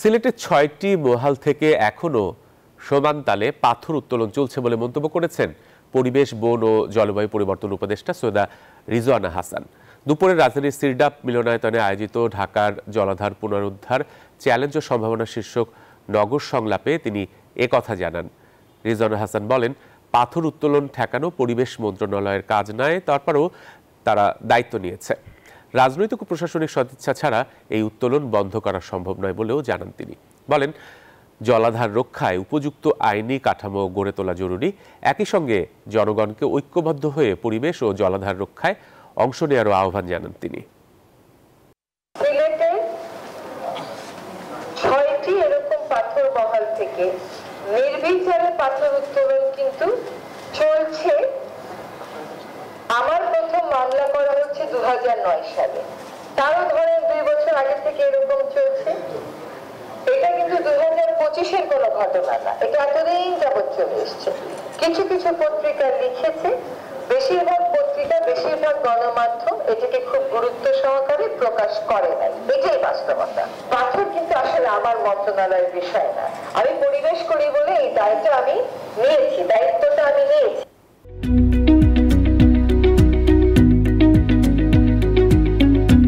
সিলেটের ৬টি মহাল থেকে এখনো সমান তালে পাথর উত্তোলন চলছে বলে মন্তব্য করেছেন পরিবেশ, বন ও জলবায়ু পরিবর্তন উপদেষ্টা সৈয়দা রিজওয়ানা হাসান। দুপুরে রাজধানীর সিরডাপ মিলনায়তনে আয়োজিত ঢাকার জলাধার পুনরুদ্ধার চ্যালেঞ্জ ও সম্ভাবনা শীর্ষক নগর সংলাপে তিনি একথা জানান। রিজওয়ানা হাসান বলেন, পাথর উত্তোলন ঠেকানো পরিবেশ মন্ত্রণালয়ের কাজ নয়, তারপরও তারা দায়িত্ব নিয়েছে। রাজনৈতিক ও প্রশাসনিক সদিচ্ছা ছাড়া এই উত্তোলন বন্ধ করা সম্ভব নয় বলেও জানান তিনি। বলেন, জলাধার রক্ষায় উপযুক্ত আইনি কাঠামো গড়ে তোলা জরুরি। একই সঙ্গে জনগণকে ঐক্যবদ্ধ হয়ে পরিবেশ ও জলাধার রক্ষায় অংশ নেওয়ারও আহ্বান জানান তিনি। সিলেটে ৬টি এরকম পাথর মহল থেকে নির্বিচারে পাথর উত্তোলন কিন্তু চলছে। আমার প্রথম মামলা করা হচ্ছে ২০০৯ সালে, তারও ধরেন ২ বছর আগে থেকে এরকম চলছে। এটা কিন্তু ২০২৫-এর কোনো ঘটনা না, এটা এতদিন যাবৎ চলে এসছে। কিছু কিছু পত্রিকা লিখেছে, বেশিরভাগ পত্রিকা, বেশিরভাগ গণমাধ্যম এটাকে খুব গুরুত্ব সহকারে প্রকাশ করে নাই। এটাই বাস্তবতা। পাথর কিন্তু আসলে আমার মন্ত্রণালয়ের বিষয় না। আমি পরিবেশ করি বলে এই দায়টা আমি নিয়েছি।